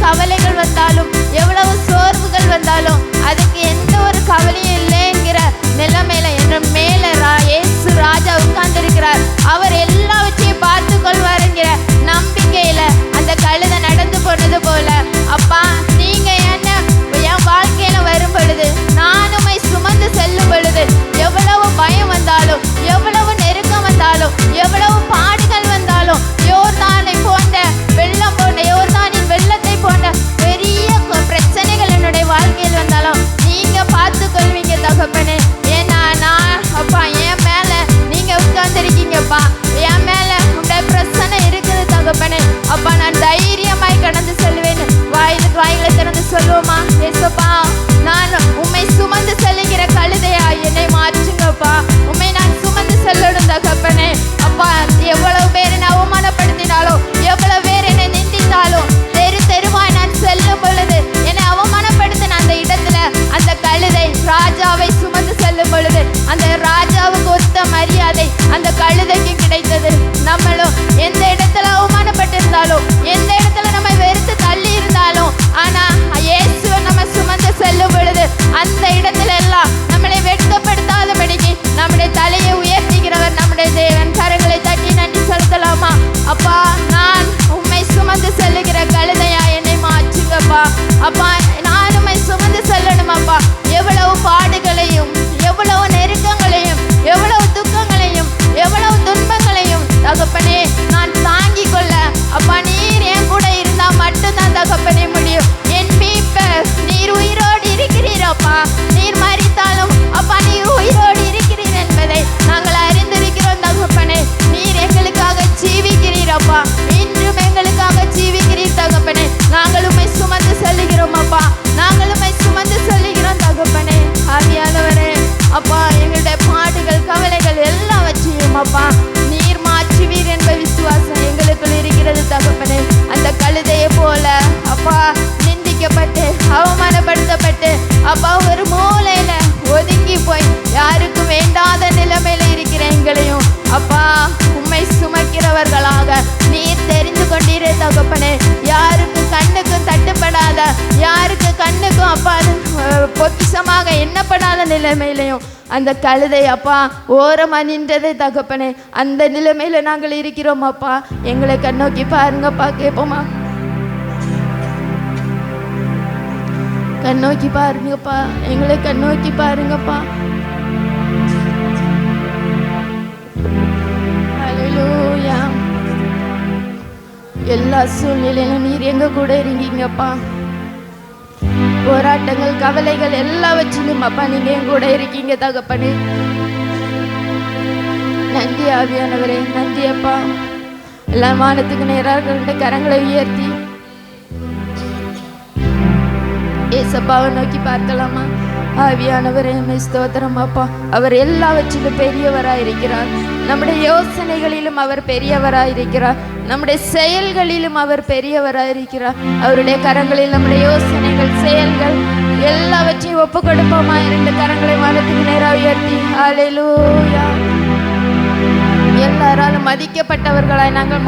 கவலைகள் வந்தாலும், எவ்வளவு சோர்வுகள் வந்தாலும் அதுக்கு எந்த ஒரு கவலையும் இல்லைங்கிற நிலைமையில என்ற மேல இயேசு ராஜா உட்கார்ந்திருக்கிறார். அவர் எல்லாவற்றையும் பார்த்து கொள்வாருங்கிற நம்பிக்கையில அந்த கழுதை நடந்து போனது போல, அப்பா நீங்க என்ன என் வாழ்க்கையில வரும் பொழுது, நான் உம்மை சுமந்து செல்லும் பொழுது, எவ்வளவு பயம் வந்தாலும், எவ்வளவு நெருக்கம் வந்தாலும், எவ்வளவு பாடுகள் வந்தாலும், யோர்தானை போன்ற வெள்ளம் போன்ற யோர்தானின் வெள்ளத்தை போன்ற பெரிய பிரச்சனைகள் என்னுடைய வாழ்க்கையில் வந்தாலும் நீங்க பார்த்து கொள்வீங்க தகப்பனே. ஏன்னா நான் அப்பா என் மேல நீங்க உட்கார்ந்துருக்கீங்கப்பா, என் மேல உங்களுடைய பிரச்சனை இருக்குது தகப்பனே. அப்பா நான் தைரியமாய் கடந்து செல்வேன். வாயிலை திறந்து சொல்லுவோமா? ஏசப்பா நான் உம்மை சுமந்து செல்லுகிற கழுதையா என்னை மாற்றுங்கப்பா. உம்மை நான் சுமந்து செல்லணும் தகப்பனே. அப்பா எவ்வளவு பேர் என்னை அவமானப்படுத்தினாலும், எவ்வளவு பேர் என்னை நிந்தித்தாலும், தெருவாய் நான் செல்லும் பொழுது என்னை அவமானப்படுத்தின அந்த இடத்துல அந்த கழுதை ராஜாவை சுமந்து செல்லும் பொழுது அந்த ராஜாவுக்கு ஒத்த மரியாதை அந்த கழுதைக்கு கிடைத்தது. நம்மளும் எந்த இடத்துல அவமானப்பட்டிருந்தாலும், எந்த இடத்துல நம்ம வெறுத்து தள்ளி இருந்தாலும், ஆனா இயேசுவை நம்ம சுமந்து செல்லும் பொழுது அந்த இடத்துல எல்லாம் நம்மளை வெட்கப்படுத்தாதபடிக்கு நம்முடைய தலையை உயர்த்துகிறவர் நம்முடைய தேவன். கரங்களை தட்டி நன்றி செலுத்தலாமா? அப்பா நான் உம்மை சுமந்து செல்லுகிற கழுதையா என்னை மாற்றுங்கப்பா. அப்பா நான் உம்மை சுமந்து செல்லணும் அப்பா. எவ்வளவு பாடுகளையும், எவ்வளவு நெருக்கங்களையும், எவ்வளவு துக்கங்களையும், எவ்வளவு துன்பங்களையும் தகப்பனே நான் தாங்கிக் கொள்ள அப்பா நீர் என் கூட இருந்தா மட்டும்தான் தகப்பனே முடியும். என் மீட்பர் நீர் உயிரோடு இருக்கிறீரப்பா. நீர் மரித்தாலும் அப்பா நீர் உயிரோடு இருக்கிறீர் என்பதை நாங்கள் அறிந்திருக்கிறோம் தகப்பனே. நீர் எங்களுக்காக ஜீவிக்கிறீரப்பா. இன்றும் எங்களுக்காக ஜீவிக்கிறீர் தகப்பனே. நாங்கள் உம்மை சுமந்து செல்லுகிறோம் அப்பா. நாங்கள் உம்மை சுமந்து செல்லுகிறோம் தகப்பனே. ஆவியானவரே அப்பா எங்களுடைய பாடுகள் கவலைகள் எல்லாவற்றையும் அப்பா நீர் மாற்றுவீர் என்ப விசுவாசம் எங்களுக்குள் இருக்கிறது தகப்பனே. அந்த கழுதையை போல அப்பா நிந்திக்கப்பட்டு அவமானப்படுத்தப்பட்டு அப்பா ஒரு மூலையில ஒதுங்கி போய் யாருக்கும் வேண்டாத நிலைமையில இருக்கிற எங்களையும் அப்பா உம்மை சுமக்கிறவர்களாக நீர் தெரிந்து கொண்டீரே தகப்பனே. யாருக்கு கண்ணுக்கும் தட்டுப்படாத, யாருக்கு கண்ணுக்கும் அப்பா பொக்கிஷமாக எண்ணப்படாத நிலைமையிலையும் அந்த கழுதை அப்பா ஓரமா நின்றதே தகப்பனே. அந்த நிலைமையில நாங்கள் இருக்கிறோம் அப்பா. எங்களை கண்ணோக்கி பாருங்கப்பா. கேட்போமா? கண்ணோக்கி பாருங்கப்பா. எங்களை கண்ணோக்கி பாருங்கப்பா. ஹல்லேலூயா. எல்லா சூழ்நிலையிலும் நீர் எங்க கூட இருக்கீங்கப்பா. போராட்டங்கள் கவலைகள் எல்லாவற்றிலும் அப்பா நீங்க என் கூட இருக்கீங்க தகப்பனே. நன்றி ஆவியானவரே, நன்றி அப்பா. எல்லா வானத்துக்கு நேராக கரங்களை உயர்த்தி ஏசப்பாவை நோக்கி பார்க்கலாமா? ஆவியானவரே ஸ்தோத்திரம் அப்பா. அவர் எல்லாவற்றிலும் பெரியவராயிருக்கிறார். நம்முடைய யோசனைகளிலும் அவர் பெரியவராயிருக்கிறார். நம்முடைய செயல்களிலும் அவர் பெரியவராயிருக்கிறார். அவருடைய கரங்களில் நம்முடைய யோசனைகள் செயல்கள் எல்லாவற்றையும் ஒப்பு கொடுப்போமா? 2 கரங்களை வானத்துக்கு நேராக உயர்த்தி ஹல்லேலூயா. எல்லாராலும் மதிக்கப்பட்டவர்களாய் நாங்கள்